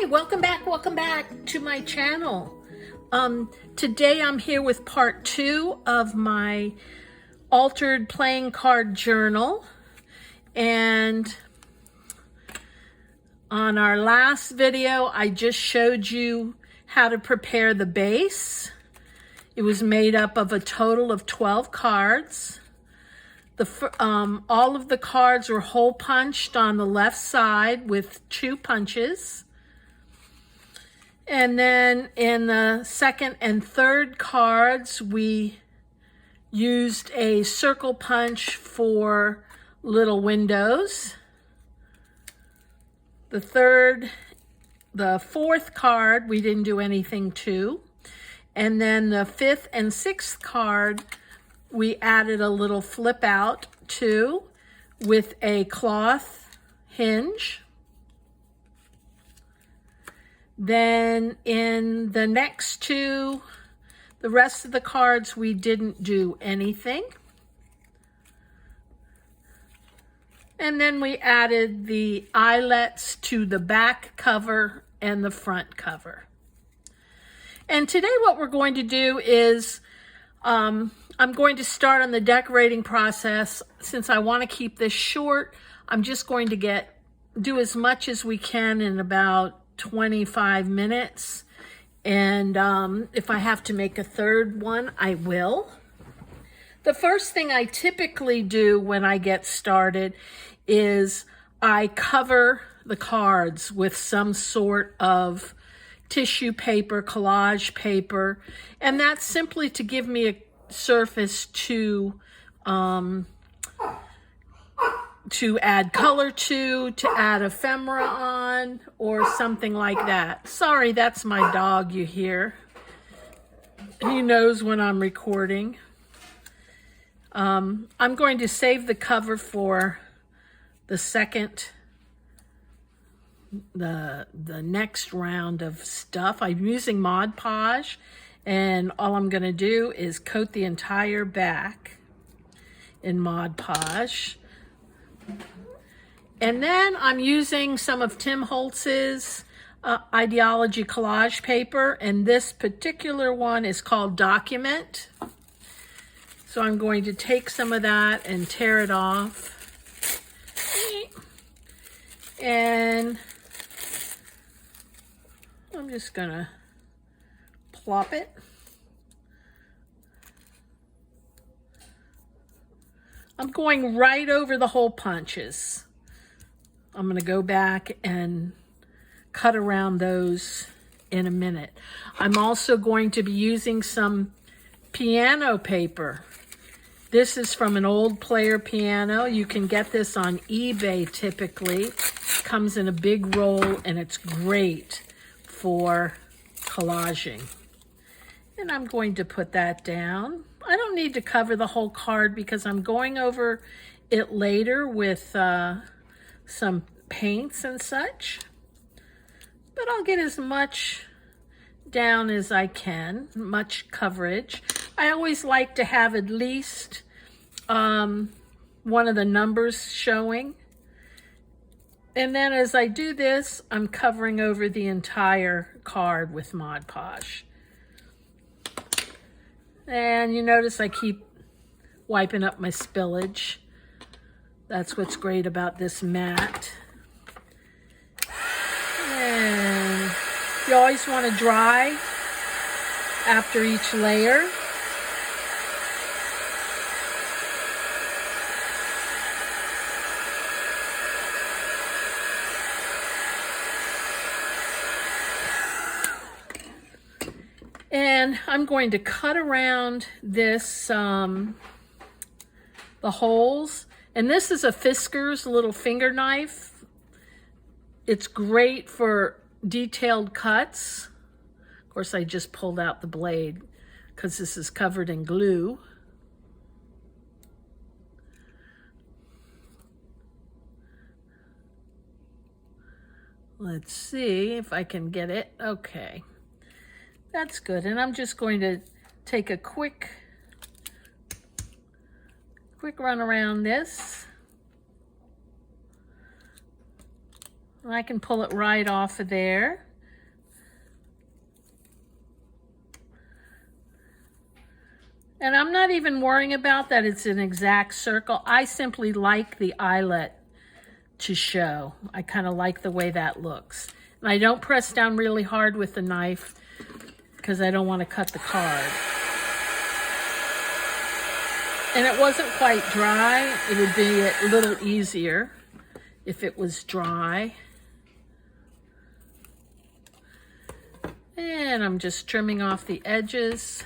Hi, welcome back to my channel. Today I'm here with part 2 of my altered playing card journal. And on our last video, I just showed you how to prepare the base. It was made up of a total of 12 cards. All of the cards were hole punched on the left side with 2 punches. And then in the second and third cards, we used a circle punch for little windows. The fourth card, we didn't do anything to. And then the fifth and sixth card, we added a little flip out to with a cloth hinge. Then in the next two, the rest of the cards, we didn't do anything. And then we added the eyelets to the back cover and the front cover. And today what we're going to do is, I'm going to start on the decorating process. Since I want to keep this short, I'm just going to do as much as we can in about 25 minutes. And if I have to make a third one, I will. The first thing I typically do when I get started is I cover the cards with some sort of tissue paper, collage paper, and that's simply to give me a surface to add color to add ephemera on, or something like that. Sorry, that's my dog you hear. He knows when I'm recording. I'm going to save the cover for the next round of stuff. I'm using Mod Podge, and all I'm going to do is coat the entire back in Mod Podge. And then I'm using some of Tim Holtz's Ideology collage paper, and this particular one is called Document. So I'm going to take some of that and tear it off. And I'm just gonna plop it. I'm going right over the hole punches. I'm going to go back and cut around those in a minute. I'm also going to be using some piano paper. This is from an old player piano. You can get this on eBay typically. It comes in a big roll and it's great for collaging. And I'm going to put that down. I don't need to cover the whole card because I'm going over it later with some paints and such. But I'll get as much down as I can, much coverage. I always like to have at least one of the numbers showing. And then as I do this, I'm covering over the entire card with Mod Podge. And you notice I keep wiping up my spillage. That's what's great about this mat. And you always want to dry after each layer. And I'm going to cut around this, the holes. And this is a Fiskars little finger knife. It's great for detailed cuts. Of course, I just pulled out the blade because this is covered in glue. Let's see if I can get it. Okay. That's good. And I'm just going to take a quick run around this. And I can pull it right off of there. not even worrying about that it's an exact circle. I simply like the eyelet to show. I kind of like the way that looks. And I don't press down really hard with the knife because I don't want to cut the card. And it wasn't quite dry. It would be a little easier if it was dry. And I'm just trimming off the edges.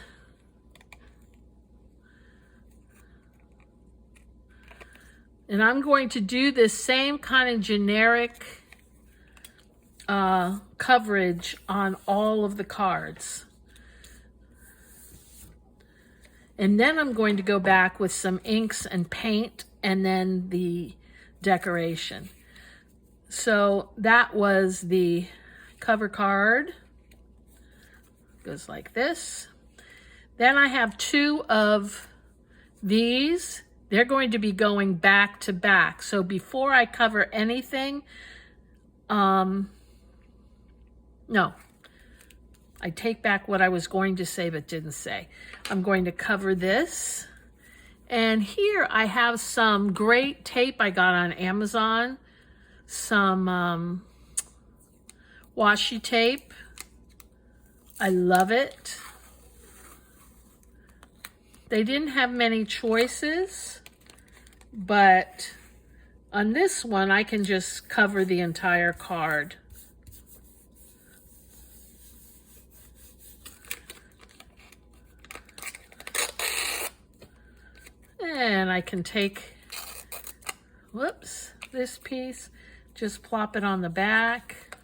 And I'm going to do this same kind of generic coverage on all of the cards. And then I'm going to go back with some inks and paint and then the decoration. So that was the cover card. Goes like this. Then I have two of these. They're going to be going back to back. So before I cover anything, no, I take back what I was going to say but didn't say. I'm going to cover this. And here I have some great tape I got on Amazon. Some washi tape. I love it. They didn't have many choices, but on this one I can just cover the entire card. And I can take, whoops, this piece, just plop it on the back.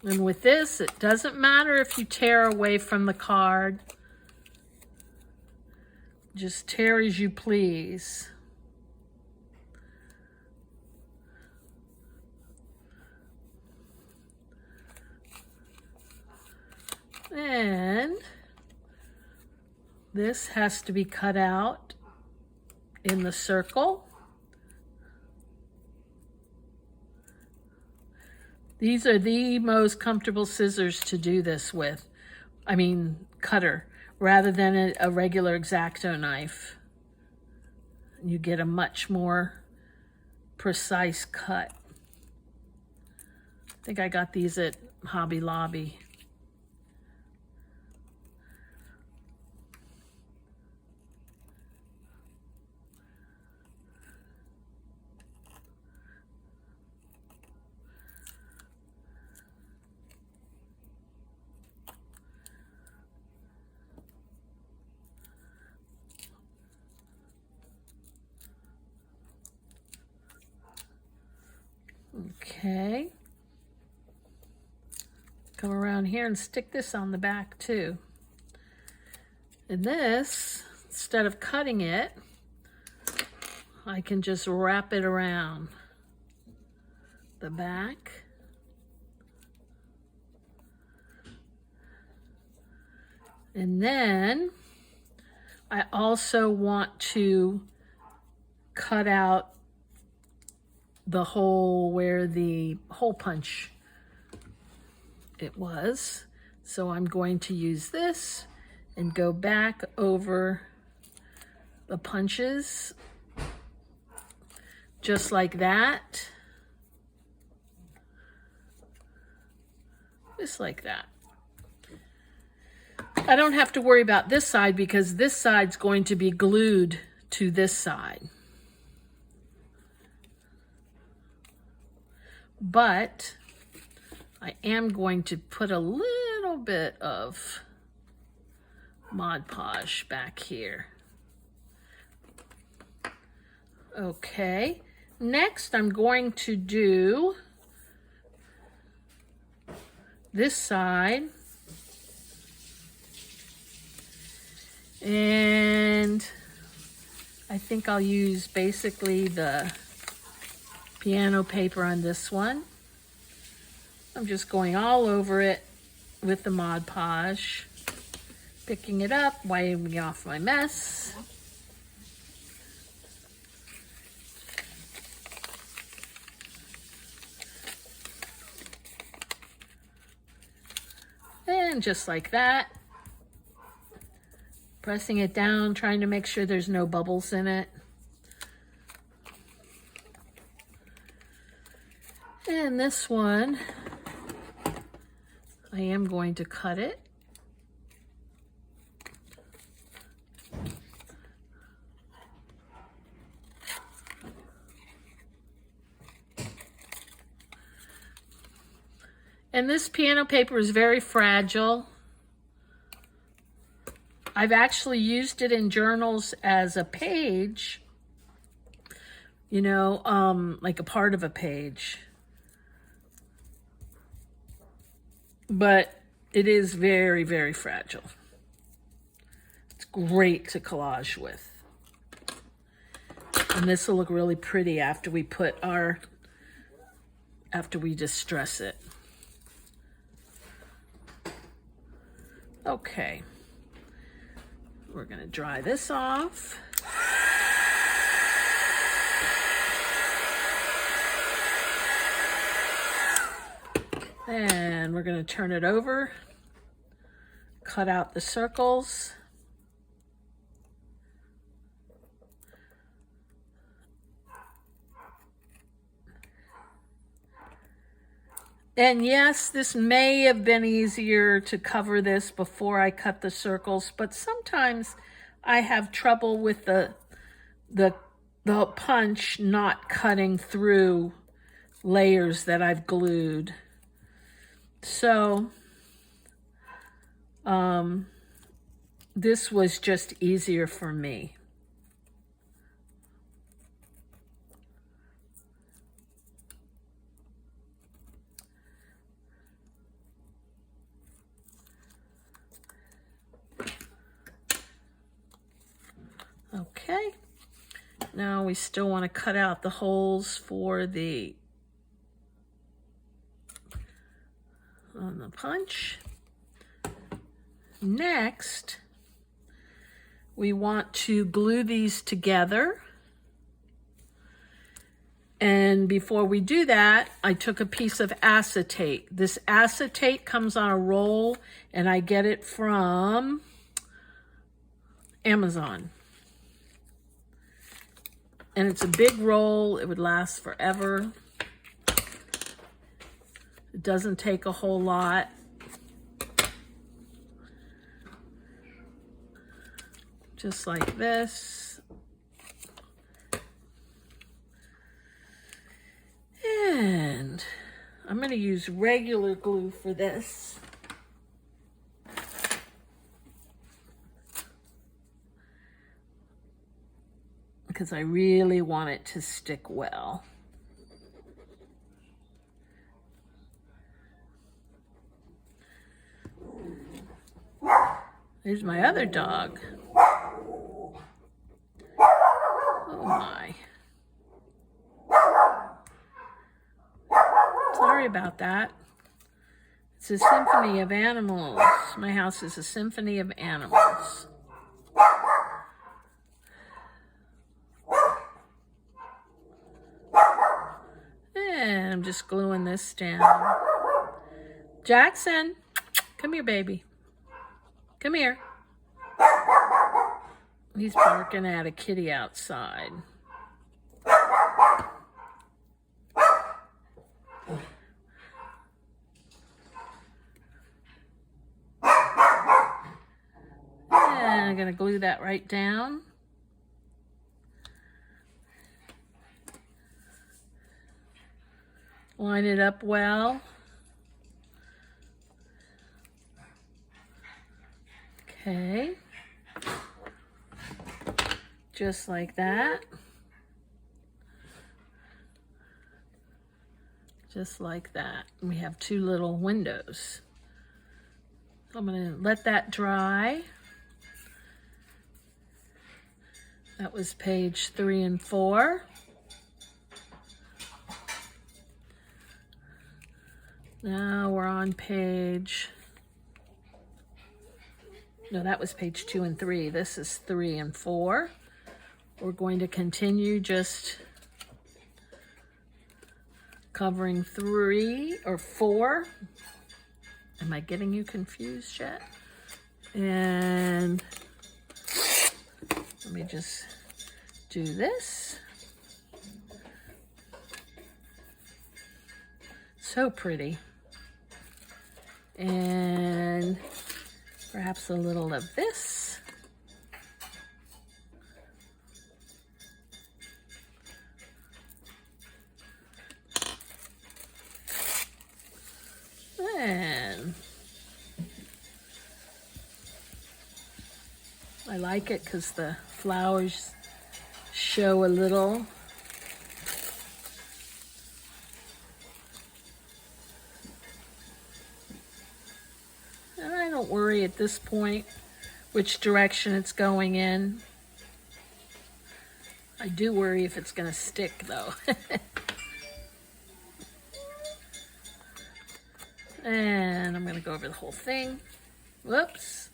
And with this, it doesn't matter if you tear away from the card. Just tear as you please. And this has to be cut out in the circle. These are the most comfortable scissors to do this with. I mean, cutter, rather than a regular X-Acto knife. You get a much more precise cut. I think I got these at Hobby Lobby. Okay. Come around here and stick this on the back too. And this, instead of cutting it, I can just wrap it around the back. And then I also want to cut out the hole where the hole punch it was. So I'm going to use this and go back over the punches just like that. Just like that. I don't have to worry about this side because this side's going to be glued to this side. But I am going to put a little bit of Mod Podge back here. Okay, next I'm going to do this side. And I think I'll use basically the piano paper on this one. I'm just going all over it with the Mod Podge, picking it up, wiping off my mess. And just like that. Pressing it down, trying to make sure there's no bubbles in it. And this one, I am going to cut it. And this piano paper is very fragile. I've actually used it in journals as a page, you know, like a part of a page. But it is very, very fragile. It's great to collage with. And this will look really pretty after we distress it. Okay. We're going to dry this off. And we're going to turn it over, cut out the circles. And yes, this may have been easier to cover this before I cut the circles, but sometimes I have trouble with the punch not cutting through layers that I've glued. So this was just easier for me. Okay, now we still want to cut out the holes for on the punch. Next, we want to glue these together. And before we do that, I took a piece of acetate. This acetate comes on a roll, and I get it from Amazon. And it's a big roll. It would last forever. It doesn't take a whole lot. Just like this. And I'm going to use regular glue for this. Because I really want it to stick well. There's my other dog. Oh my. Sorry about that. It's a symphony of animals. My house is a symphony of animals. And I'm just gluing this down. Jackson, come here, baby. Come here. He's barking at a kitty outside. And I'm going to glue that right down. Line it up well. Okay. Just like that. Just like that. We have two little windows. I'm going to let that dry. That was page 3 and 4. Now we're on page, no, that was page 2 and 3. This is 3 and 4. We're going to continue just covering 3 or 4. Am I getting you confused yet? And let me just do this. So pretty. And perhaps a little of this. And I like it because the flowers show a little. And I don't worry at this point which direction it's going in. I do worry if it's going to stick though. And I'm going to go over the whole thing. Whoops.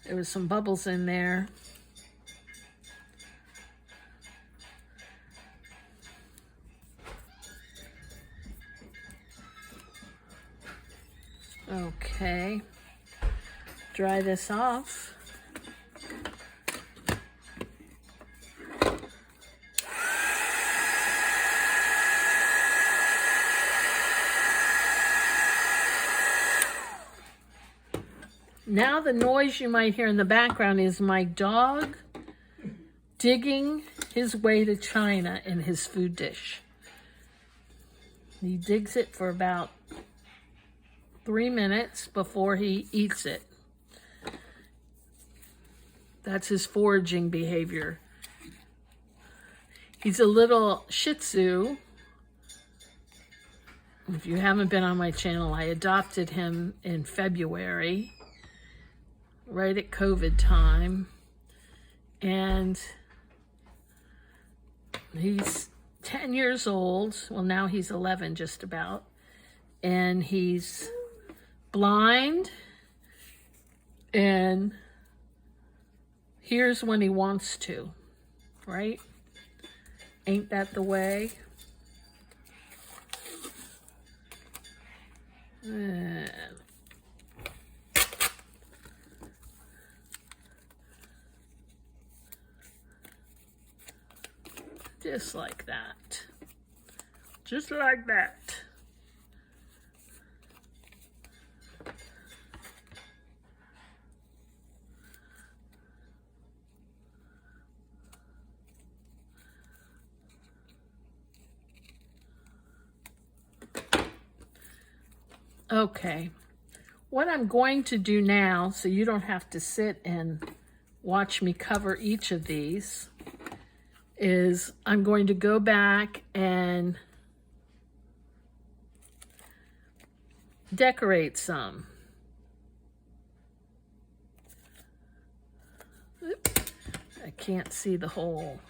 There was some bubbles in there. Okay. Dry this off. Now the noise you might hear in the background is my dog digging his way to China in his food dish. He digs it for about 3 minutes before he eats it. That's his foraging behavior. He's a little Shih Tzu. If you haven't been on my channel, I adopted him in February, right at COVID time. And he's 10 years old. Well, now he's 11 just about. And he's blind and hears when he wants to, right? Ain't that the way? And just like that. Just like that. Okay, what I'm going to do now, so you don't have to sit and watch me cover each of these, is I'm going to go back and decorate some. Oops, I can't see the hole.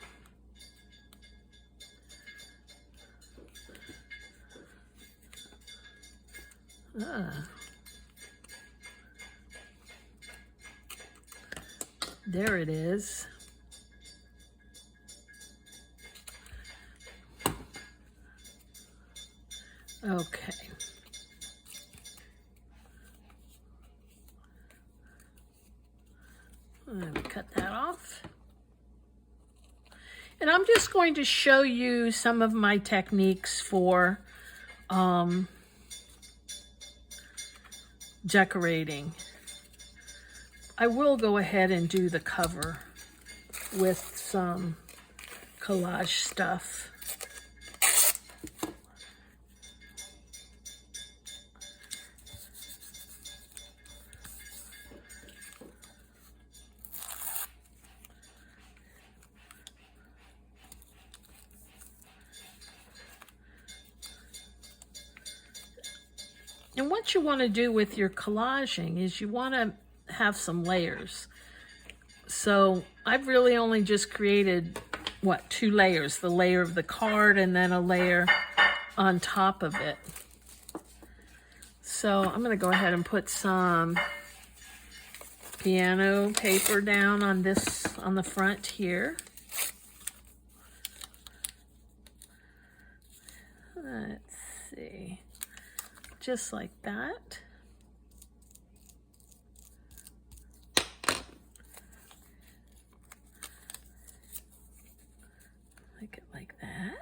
There it is. Okay. Let me cut that off. And I'm just going to show you some of my techniques for decorating. I will go ahead and do the cover with some collage stuff. And what you want to do with your collaging is you want to have some layers. So I've really only just created, what, 2 layers. The layer of the card and then a layer on top of it. So I'm going to go ahead and put some piano paper down on this, on the front here. Let's see, just like that. Make it like that.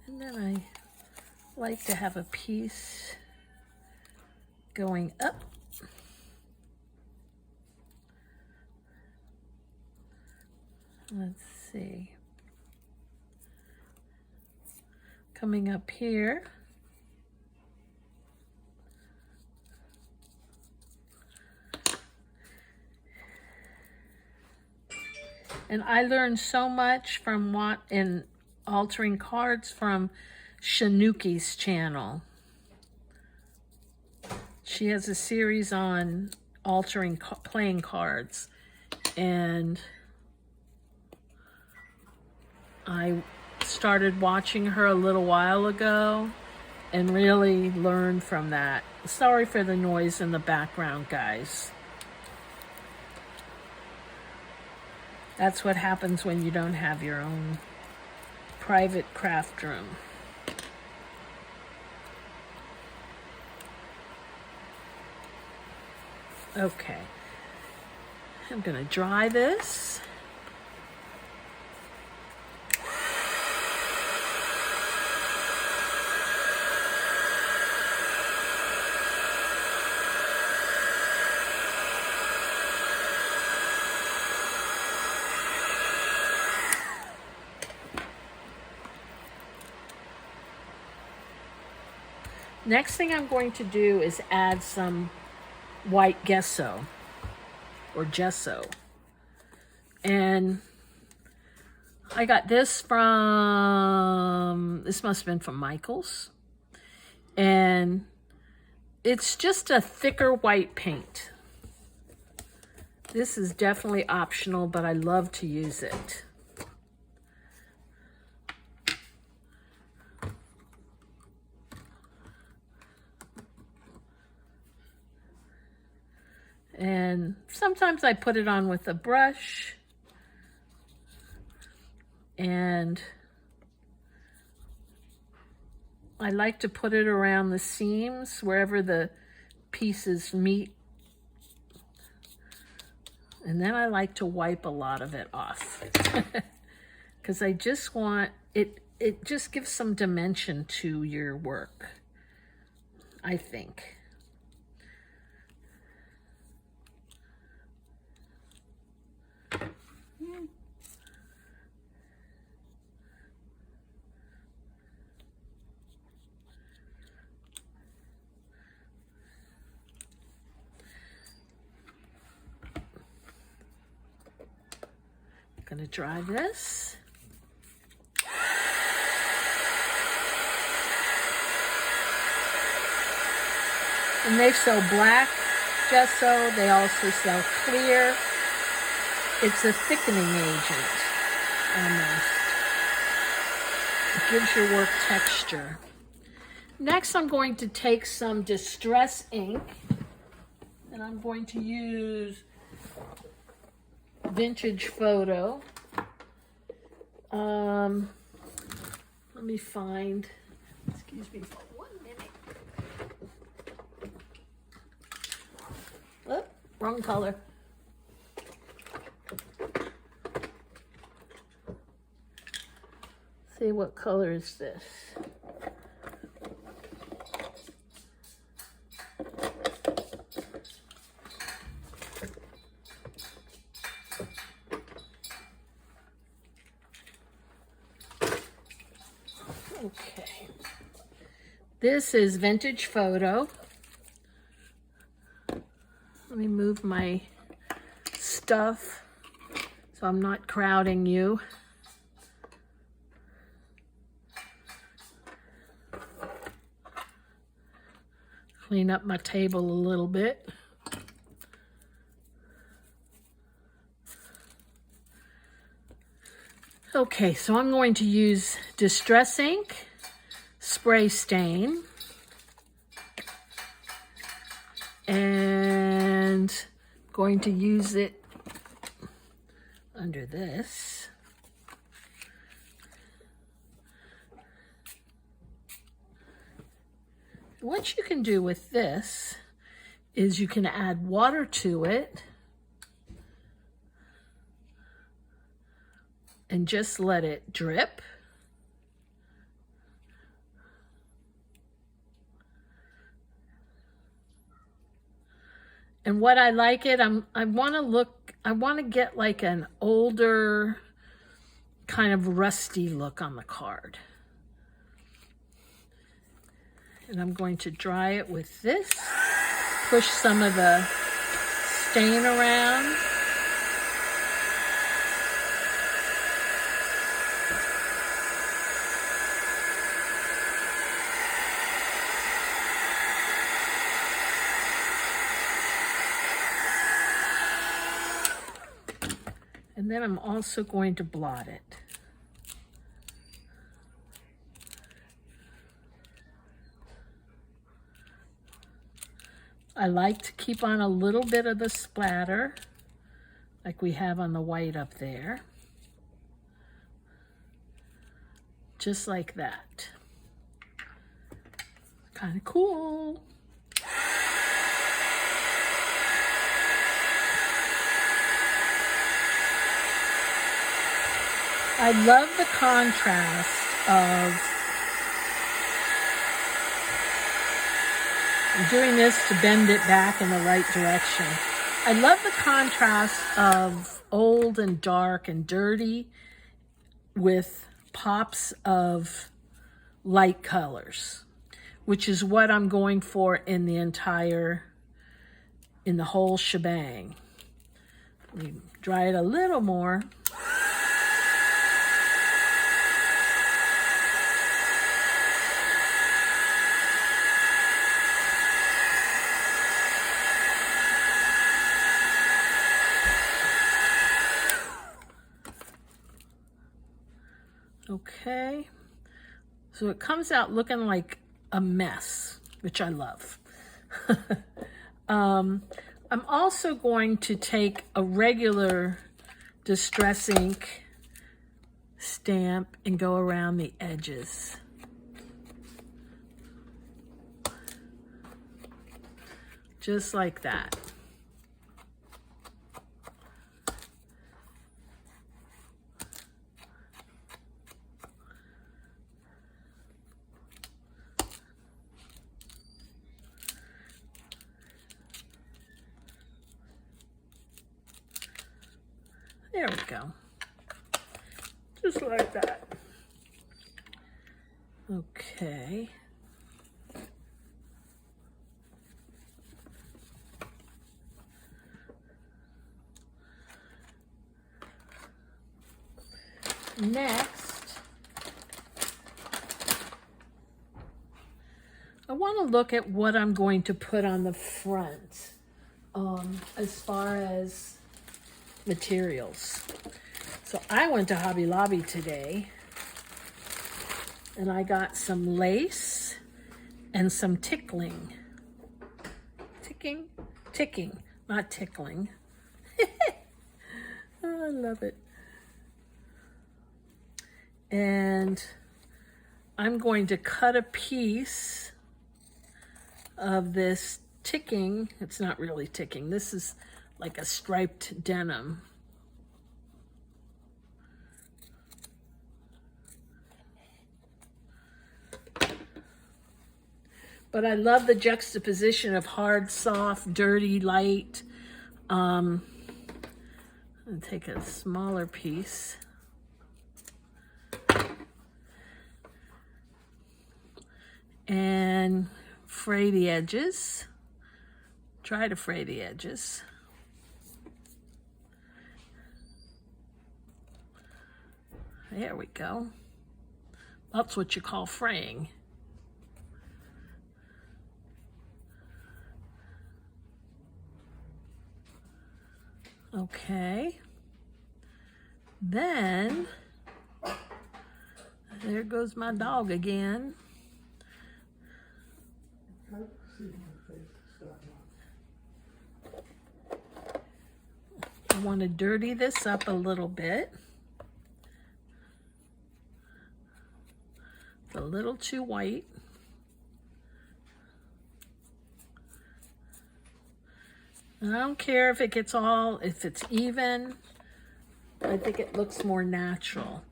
And then I like to have a piece going up. Let's see. Coming up here. And I learned so much from in altering cards from Shanuki's channel. She has a series on altering playing cards, and I started watching her a little while ago and really learned from that. Sorry for the noise in the background, guys. That's what happens when you don't have your own private craft room. Okay, I'm gonna dry this. Next thing I'm going to do is add some white gesso or gesso. And I got this from, this must have been from Michaels. And it's just a thicker white paint. This is definitely optional, but I love to use it. And sometimes I put it on with a brush, and I like to put it around the seams wherever the pieces meet. And then I like to wipe a lot of it off because I just want it, it just gives some dimension to your work, I think. Gonna dry this. And they sell black gesso, they also sell clear. It's a thickening agent, almost. It gives your work texture. Next, I'm going to take some Distress ink, and I'm going to use Vintage Photo. Let me find, excuse me for 1 minute. Oh, wrong color. See, what color is this? Okay, this is Vintage Photo. Let me move my stuff so I'm not crowding you. Clean up my table a little bit. Okay, so I'm going to use Distress ink, spray stain. And I'm going to use it under this. What you can do with this is you can add water to it and just let it drip. And what I like it, I want to get like an older kind of rusty look on the card. And I'm going to dry it with this, push some of the stain around. And then I'm also going to blot it. I like to keep on a little bit of the splatter, like we have on the white up there. Just like that. Kind of cool. I love the contrast of, I'm doing this to bend it back in the right direction. I love the contrast of old and dark and dirty with pops of light colors, which is what I'm going for in the whole shebang. Let me dry it a little more. Okay, so it comes out looking like a mess, which I love. I'm also going to take a regular Distress Ink stamp and go around the edges. Just like that. There we go. Just like that. Okay. Next, I want to look at what I'm going to put on the front as far as materials. So I went to Hobby Lobby today and I got some lace and some ticking, not tickling. Oh, I love it. And I'm going to cut a piece of this ticking. It's not really ticking. This is like a striped denim. But I love the juxtaposition of hard, soft, dirty, light. I'm gonna take a smaller piece. And fray the edges. Try to fray the edges. There we go. That's what you call fraying. Okay. Then, there goes my dog again. I want to dirty this up a little bit. It's a little too white. And I don't care if it gets if it's even. I think it looks more natural.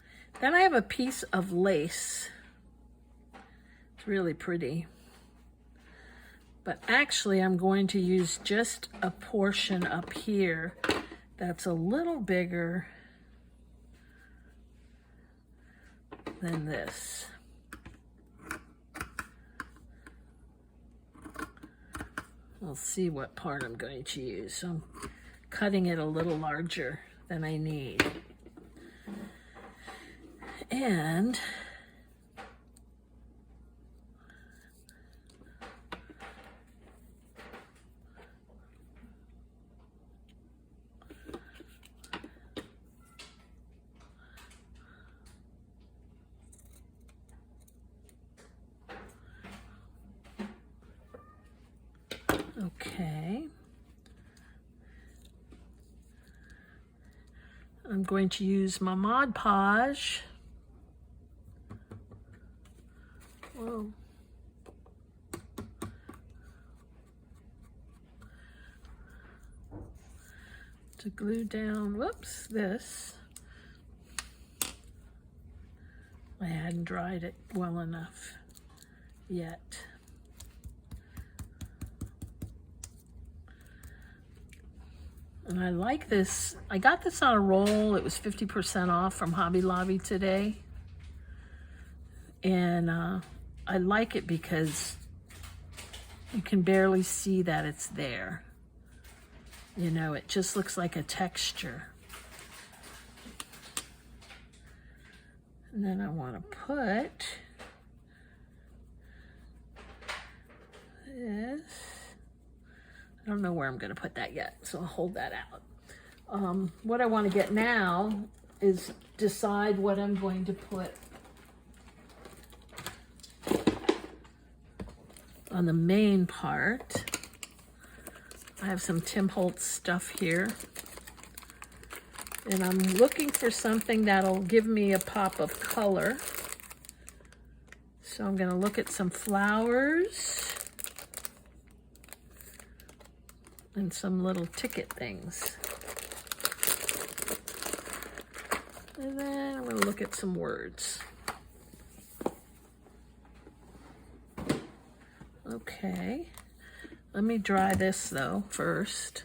Then I have a piece of lace. It's really pretty. But actually, I'm going to use just a portion up here that's a little bigger than this. We'll see what part I'm going to use. So I'm cutting it a little larger than I need. And okay. I'm going to use my Mod Podge. Whoa. To glue down, whoops, this. I hadn't dried it well enough yet. And I like this. I got this on a roll. It was 50% off from Hobby Lobby today. And I like it because you can barely see that it's there. You know, it just looks like a texture. And then I want to put this. I don't know where I'm going to put that yet, so I'll hold that out. What I want to get now is decide what I'm going to put on the main part. I have some Tim Holtz stuff here, and I'm looking for something that'll give me a pop of color. So I'm going to look at some flowers and some little ticket things. And then I'm going to look at some words. Okay. Let me dry this though first.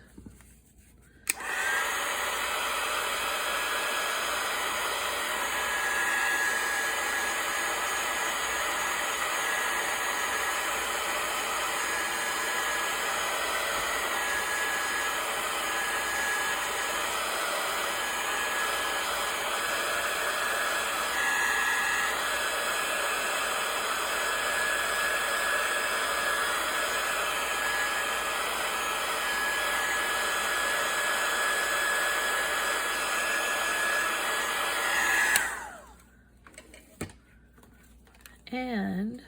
And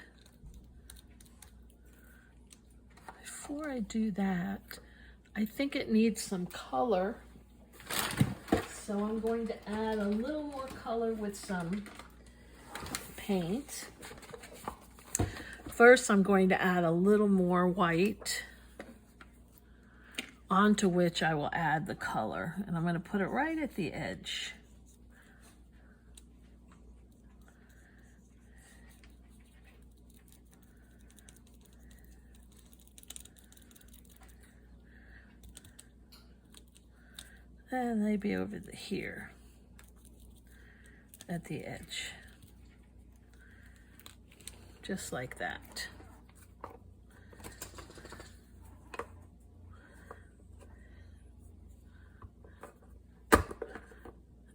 before I do that, I think it needs some color. So I'm going to add a little more color with some paint. First, I'm going to add a little more white, onto which I will add the color. And I'm going to put it right at the edge. And maybe over here at the edge. Just like that.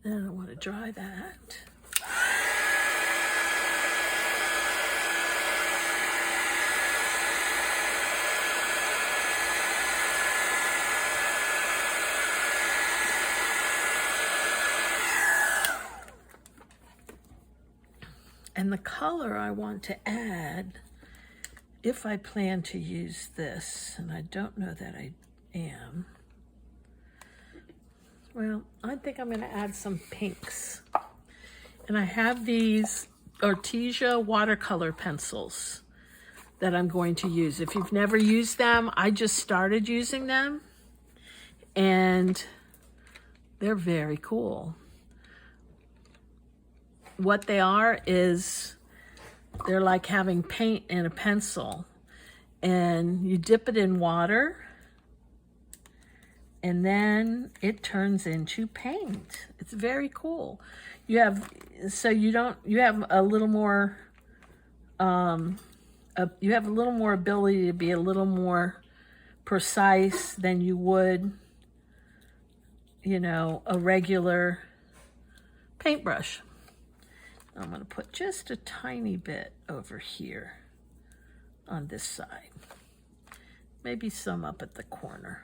Then I want to dry that. And the color I want to add if I plan to use this, and I don't know that I am, well, I think I'm going to add some pinks. And I have these Artesia watercolor pencils that I'm going to use. If you've never used them, I just started using them, and they're very cool. What they are is they're like having paint in a pencil, and you dip it in water and then it turns into paint. It's very cool. You have a little more you have a little more ability to be a little more precise than you would, you know, a regular paintbrush. I'm going to put just a tiny bit over here on this side. Maybe some up at the corner.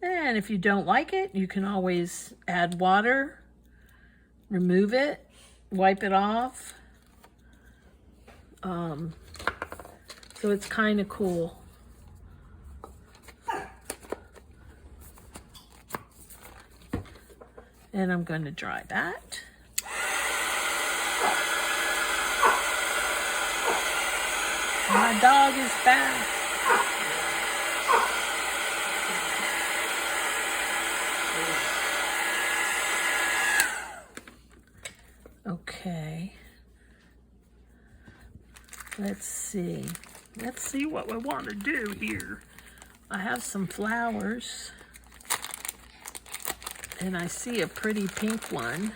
And if you don't like it, you can always add water, remove it, wipe it off. So it's kind of cool. And I'm going to dry that. My dog is back. Okay. Let's see. Let's see what we want to do here. I have some flowers. And I see a pretty pink one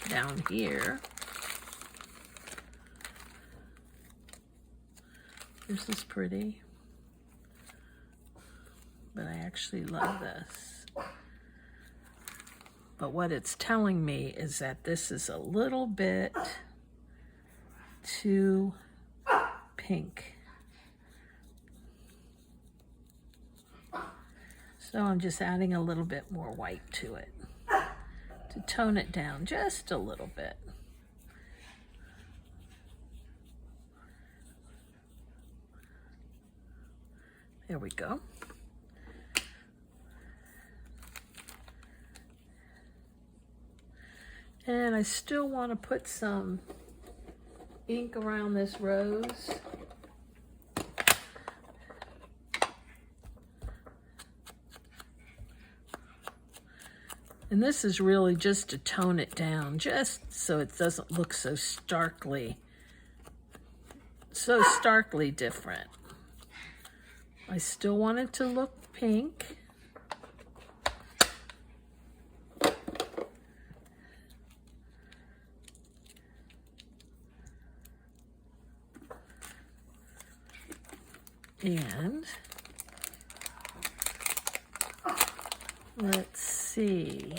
down here. This is pretty. But I actually love this. But what it's telling me is that this is a little bit too pink. So I'm just adding a little bit more white to it to tone it down just a little bit. There we go. And I still want to put some ink around this rose. And this is really just to tone it down, just so it doesn't look so starkly different. I still want it to look pink. And let's see,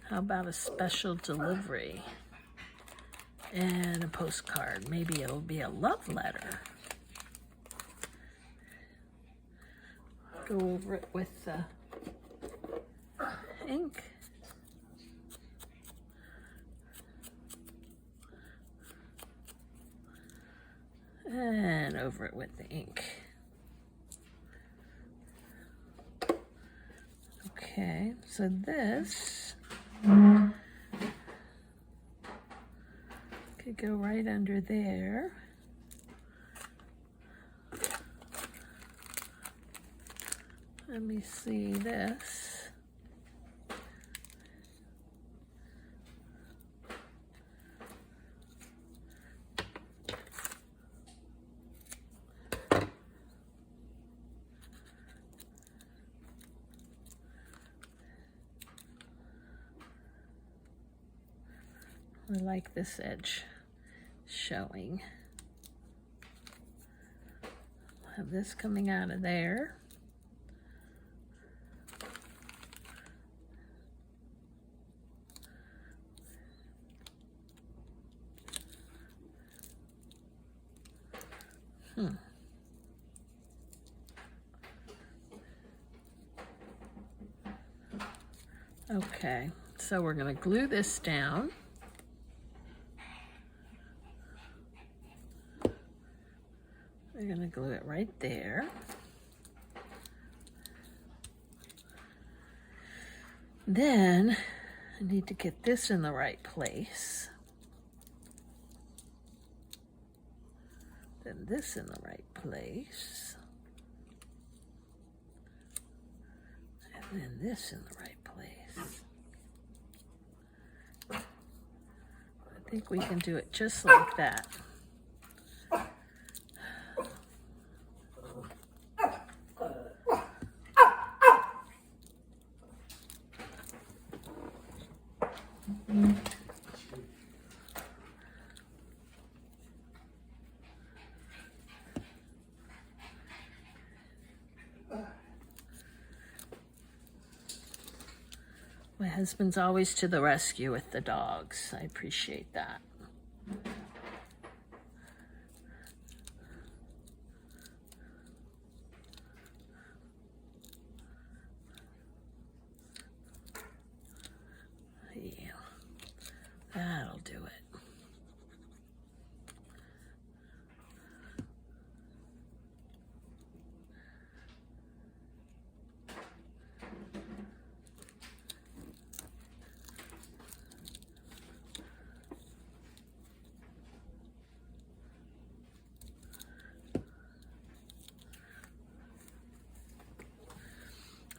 how about a special delivery and a postcard? Maybe it'll be a love letter. Go over it with the ink. And over it with the ink. Okay, so this could go right under there. Let me see this. I like this edge showing. I'll have this coming out of there. Okay, so we're going to glue this down. glue it right there. Then I need to get this in the right place. Then this in the right place. And then this in the right place. I think we can do it just like that. My husband's always to the rescue with the dogs. I appreciate that. Yeah, that'll do it.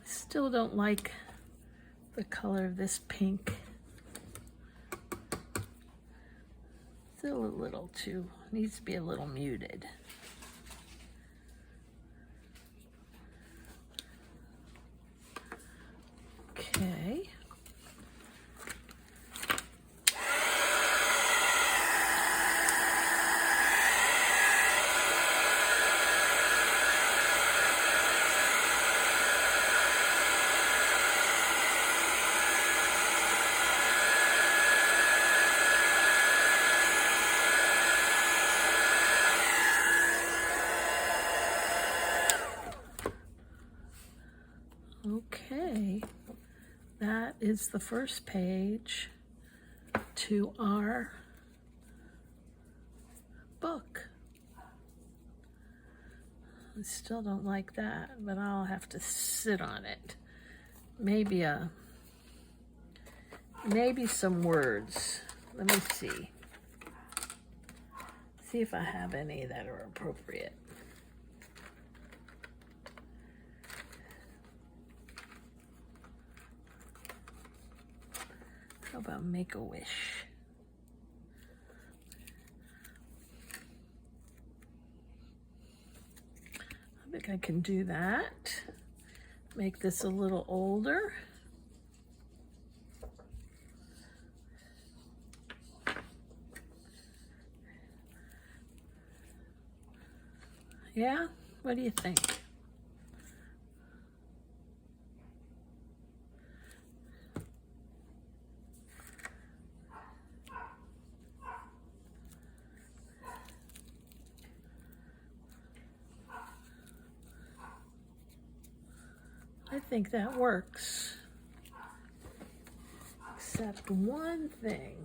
Still don't like the color of this pink. Still a little too, needs to be a little muted. Okay. Okay, that is the first page to our book. I still don't like that, but I'll have to sit on it. Maybe some words. Let me see. See if I have any that are appropriate. How about Make-A-Wish? I think I can do that. Make this a little older. Yeah? What do you think? I think that works. Except one thing.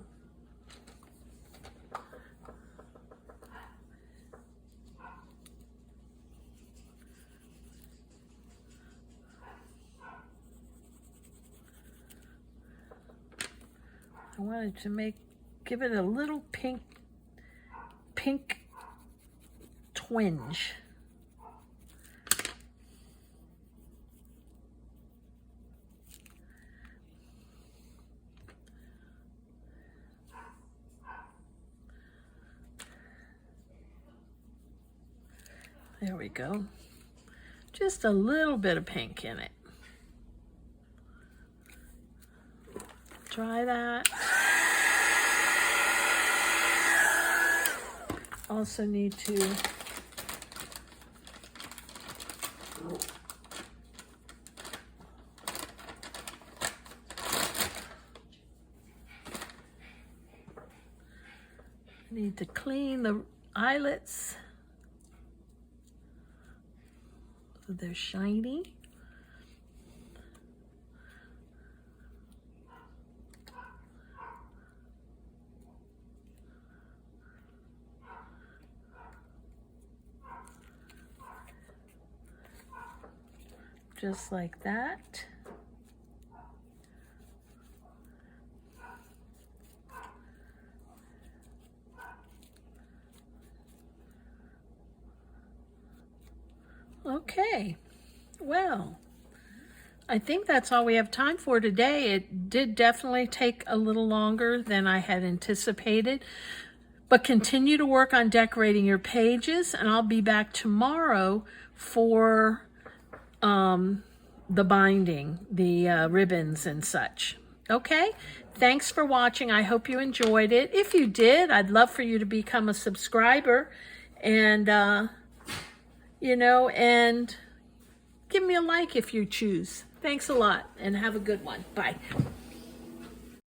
I wanted to give it a little pink twinge. There we go. Just a little bit of pink in it. Try that. Also need to clean the eyelets so they're shiny. just like that. Okay, well, I think that's all we have time for today. It did definitely take a little longer than I had anticipated, but continue to work on decorating your pages, and I'll be back tomorrow for the binding, the ribbons and such. Okay, thanks for watching. I hope you enjoyed it. If you did, I'd love for you to become a subscriber and, and give me a like if you choose. Thanks a lot and have a good one. Bye.